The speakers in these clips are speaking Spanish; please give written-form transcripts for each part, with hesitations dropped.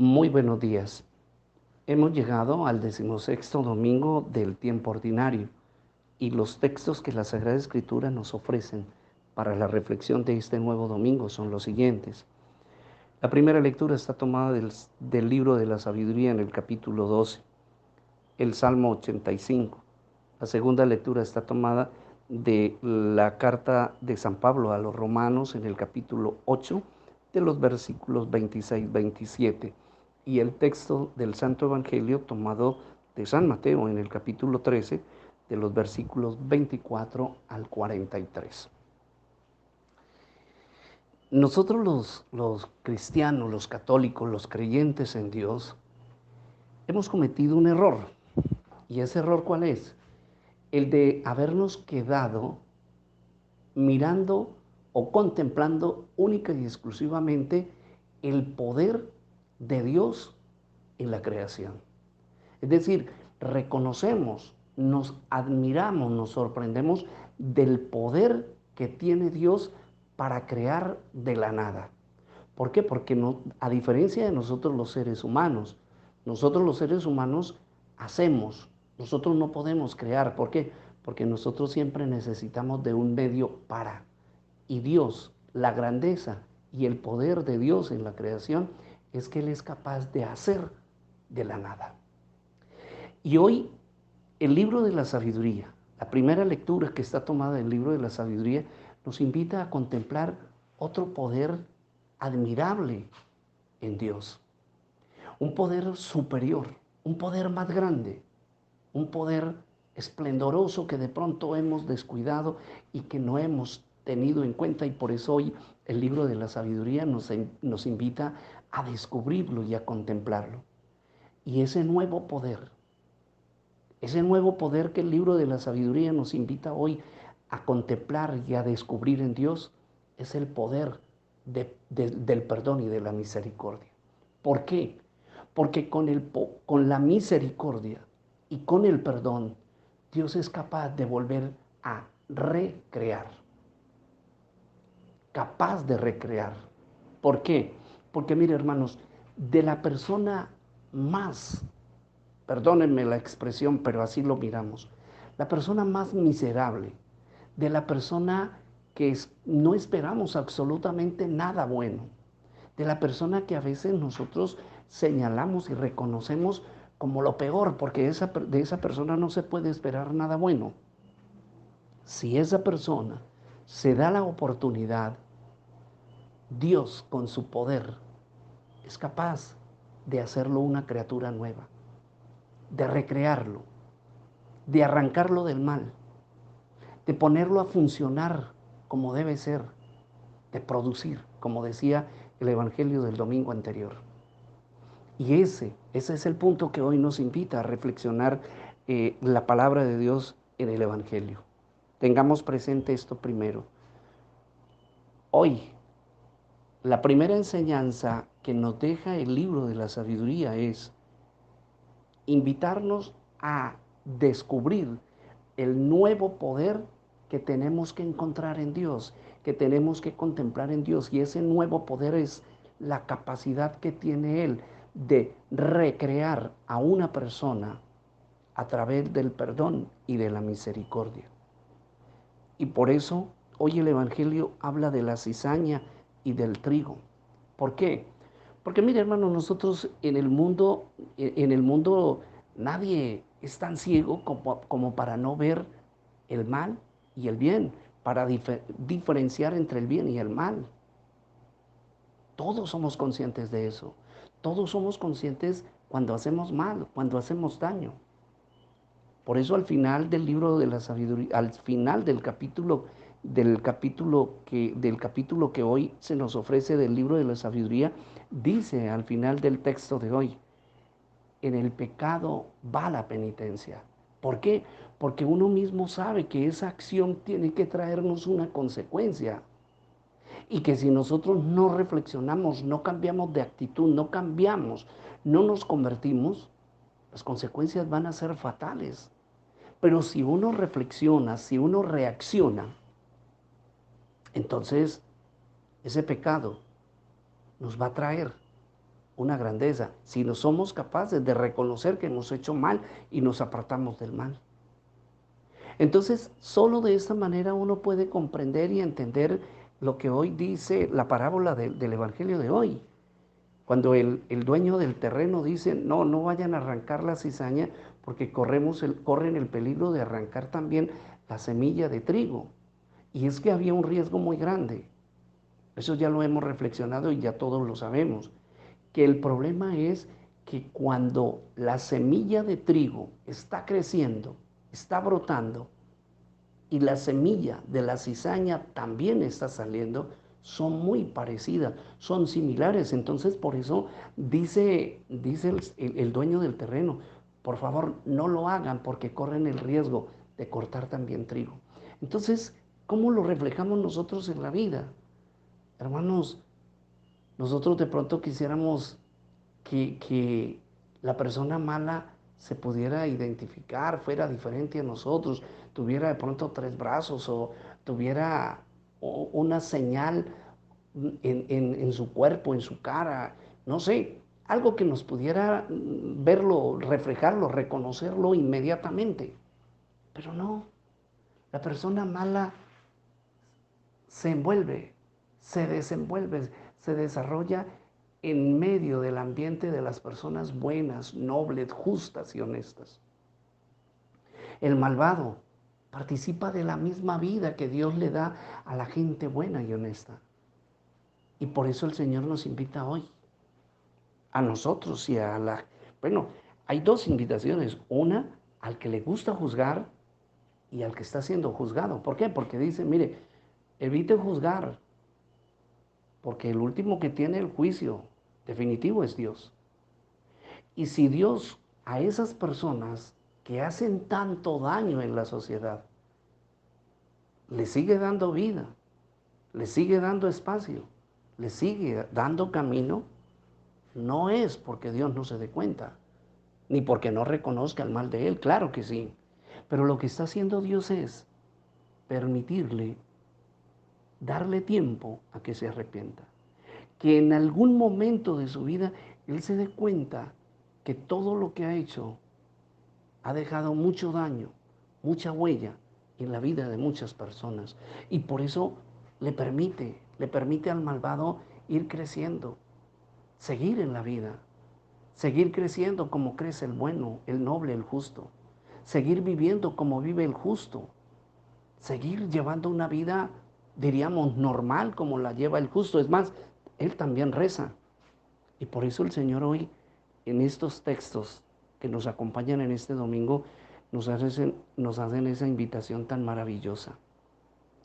Muy buenos días. Hemos llegado al 16º domingo del tiempo ordinario y los textos que la Sagrada Escritura nos ofrecen para la reflexión de este nuevo domingo son los siguientes. La primera lectura está tomada del libro de la sabiduría en el capítulo 12, el Salmo 85. La segunda lectura está tomada de la carta de San Pablo a los Romanos en el capítulo 8, de los versículos 26-27. Y el texto del Santo Evangelio tomado de San Mateo en el capítulo 13, de los versículos 24 al 43. Nosotros los cristianos, los católicos, los creyentes en Dios, hemos cometido un error. ¿Y ese error cuál es? El de habernos quedado mirando o contemplando única y exclusivamente el poder de Dios en la creación. Es decir, reconocemos, nos admiramos, nos sorprendemos del poder que tiene Dios para crear de la nada. ¿Por qué? Porque no, a diferencia de nosotros los seres humanos hacemos, nosotros no podemos crear. ¿Por qué? Porque nosotros siempre necesitamos de un medio para. Y Dios, la grandeza y el poder de Dios en la creación es que Él es capaz de hacer de la nada. Y hoy el libro de la sabiduría, la primera lectura que está tomada del libro de la sabiduría, nos invita a contemplar otro poder admirable en Dios. Un poder superior, un poder más grande, un poder esplendoroso que de pronto hemos descuidado y que no hemos tenido en cuenta, y por eso hoy el libro de la sabiduría nos invita a descubrirlo y a contemplarlo. Y ese nuevo poder que el libro de la sabiduría nos invita hoy a contemplar y a descubrir en Dios, es el poder del perdón y de la misericordia. ¿Por qué? Porque con la misericordia y con el perdón, Dios es capaz de volver a recrear. Capaz de recrear. ¿Por qué? Porque mire, hermanos, de la persona más, perdónenme la expresión, pero así lo miramos, la persona más miserable, de la persona que no esperamos absolutamente nada bueno, de la persona que a veces nosotros señalamos y reconocemos como lo peor, porque de esa persona no se puede esperar nada bueno. Si esa persona se da la oportunidad, Dios con su poder es capaz de hacerlo una criatura nueva, de recrearlo, de arrancarlo del mal, de ponerlo a funcionar como debe ser, de producir, como decía el Evangelio del domingo anterior. Y ese es el punto que hoy nos invita a reflexionar la palabra de Dios en el Evangelio. Tengamos presente esto primero. Hoy, la primera enseñanza que nos deja el libro de la sabiduría es invitarnos a descubrir el nuevo poder que tenemos que encontrar en Dios, que tenemos que contemplar en Dios. Y ese nuevo poder es la capacidad que tiene Él de recrear a una persona a través del perdón y de la misericordia. Y por eso hoy el Evangelio habla de la cizaña y del trigo. ¿Por qué? Porque mire, hermano, nosotros en el mundo nadie es tan ciego como para no ver el mal y el bien, para diferenciar entre el bien y el mal. Todos somos conscientes de eso. Todos somos conscientes cuando hacemos mal, cuando hacemos daño. Por eso al final del libro de la sabiduría, al final del capítulo que hoy se nos ofrece del libro de la sabiduría, dice al final del texto de hoy: en el pecado va la penitencia. ¿Por qué? Porque uno mismo sabe que esa acción tiene que traernos una consecuencia. Y que si nosotros no reflexionamos, no cambiamos de actitud, no cambiamos, no nos convertimos, las consecuencias van a ser fatales. Pero si uno reflexiona, si uno reacciona, entonces ese pecado nos va a traer una grandeza, sino somos capaces de reconocer que hemos hecho mal y nos apartamos del mal. Entonces, solo de esta manera uno puede comprender y entender lo que hoy dice la parábola del Evangelio de hoy. Cuando el dueño del terreno dice, no, no vayan a arrancar la cizaña porque corren el peligro de arrancar también la semilla de trigo. Y es que había un riesgo muy grande. Eso ya lo hemos reflexionado y ya todos lo sabemos. Que el problema es que cuando la semilla de trigo está creciendo, está brotando, y la semilla de la cizaña también está saliendo, son muy parecidas, son similares. Entonces, por eso dice el dueño del terreno, por favor, no lo hagan porque corren el riesgo de cortar también trigo. Entonces, ¿cómo lo reflejamos nosotros en la vida? Hermanos, nosotros de pronto quisiéramos que la persona mala se pudiera identificar, fuera diferente a nosotros, tuviera de pronto 3 brazos o tuviera una señal en su cuerpo, en su cara, no sé, algo que nos pudiera verlo, reflejarlo, reconocerlo inmediatamente. Pero no, la persona mala se envuelve, se desenvuelve, se desarrolla en medio del ambiente de las personas buenas, nobles, justas y honestas. El malvado participa de la misma vida que Dios le da a la gente buena y honesta. Y por eso el Señor nos invita hoy, a nosotros y a la... Bueno, hay 2 invitaciones. Una, al que le gusta juzgar y al que está siendo juzgado. ¿Por qué? Porque dice, mire, evite juzgar, porque el último que tiene el juicio definitivo es Dios. Y si Dios a esas personas que hacen tanto daño en la sociedad le sigue dando vida, le sigue dando espacio, le sigue dando camino, no es porque Dios no se dé cuenta, ni porque no reconozca el mal de él, claro que sí. Pero lo que está haciendo Dios es permitirle, darle tiempo a que se arrepienta. Que en algún momento de su vida él se dé cuenta que todo lo que ha hecho ha dejado mucho daño, mucha huella en la vida de muchas personas. Y por eso le permite al malvado ir creciendo, seguir en la vida, seguir creciendo como crece el bueno, el noble, el justo, seguir viviendo como vive el justo, seguir llevando una vida, diríamos, normal como la lleva el justo. Es más, él también reza. Y por eso el Señor hoy, en estos textos que nos acompañan en este domingo, nos hacen esa invitación tan maravillosa.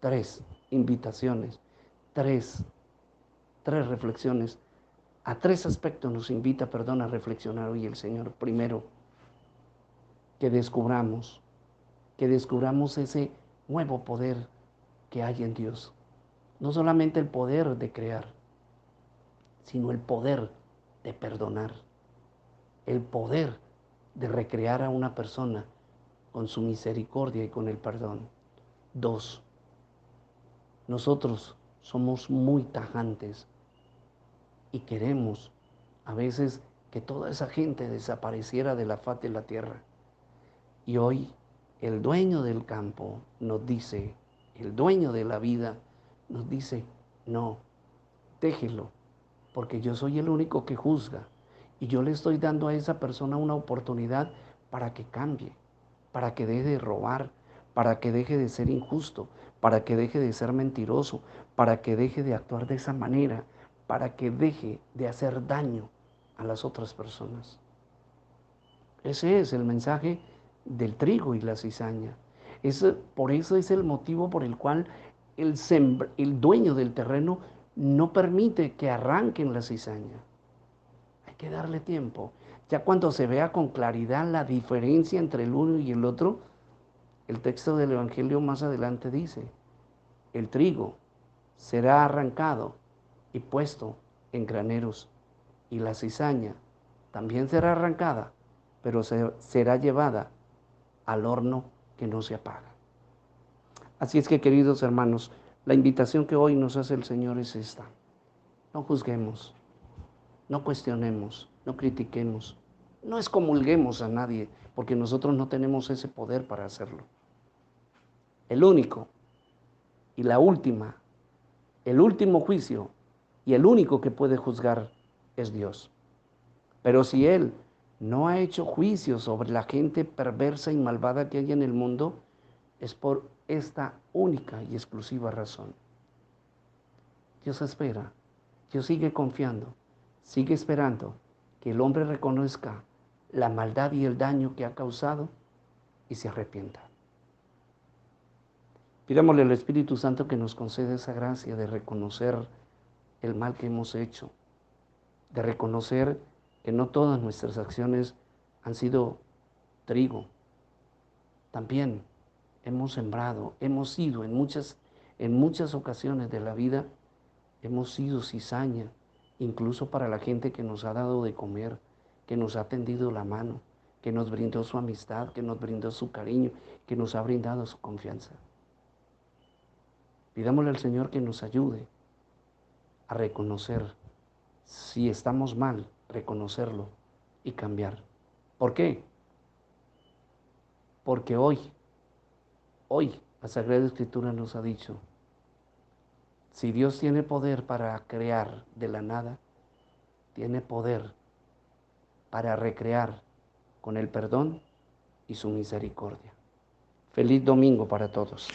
3 invitaciones, 3 reflexiones. A 3 aspectos nos invita, a reflexionar hoy el Señor. Primero, que descubramos ese nuevo poder que hay en Dios. No solamente el poder de crear, sino el poder de perdonar, el poder de recrear a una persona con su misericordia y con el perdón. 2, nosotros somos muy tajantes y queremos a veces que toda esa gente desapareciera de la faz de la tierra. Y hoy el dueño del campo nos dice, el dueño de la vida nos dice, no, déjelo, porque yo soy el único que juzga y yo le estoy dando a esa persona una oportunidad para que cambie, para que deje de robar, para que deje de ser injusto, para que deje de ser mentiroso, para que deje de actuar de esa manera, para que deje de hacer daño a las otras personas. Ese es el mensaje del trigo y la cizaña. Por eso es el motivo por el cual el dueño del terreno no permite que arranquen la cizaña. Hay que darle tiempo. Ya cuando se vea con claridad la diferencia entre el uno y el otro, el texto del Evangelio más adelante dice, el trigo será arrancado y puesto en graneros, y la cizaña también será arrancada, pero será llevada al horno que no se apaga. Así es que, queridos hermanos, la invitación que hoy nos hace el Señor es esta. No juzguemos, No cuestionemos, no critiquemos, no excomulguemos a nadie, porque nosotros no tenemos ese poder para hacerlo. El único y la última, el último juicio y el único que puede juzgar es Dios. Pero si Él no ha hecho juicio sobre la gente perversa y malvada que hay en el mundo, es por esta única y exclusiva razón. Dios espera, Dios sigue confiando, sigue esperando que el hombre reconozca la maldad y el daño que ha causado y se arrepienta. Pidámosle al Espíritu Santo que nos conceda esa gracia de reconocer el mal que hemos hecho, de reconocer que no todas nuestras acciones han sido trigo. También hemos sembrado, hemos sido en muchas ocasiones de la vida, hemos sido cizaña, incluso para la gente que nos ha dado de comer, que nos ha tendido la mano, que nos brindó su amistad, que nos brindó su cariño, que nos ha brindado su confianza. Pidámosle al Señor que nos ayude a reconocer si estamos mal, reconocerlo y cambiar. ¿Por qué? Porque hoy la Sagrada Escritura nos ha dicho, si Dios tiene poder para crear de la nada, tiene poder para recrear con el perdón y su misericordia. Feliz domingo para todos.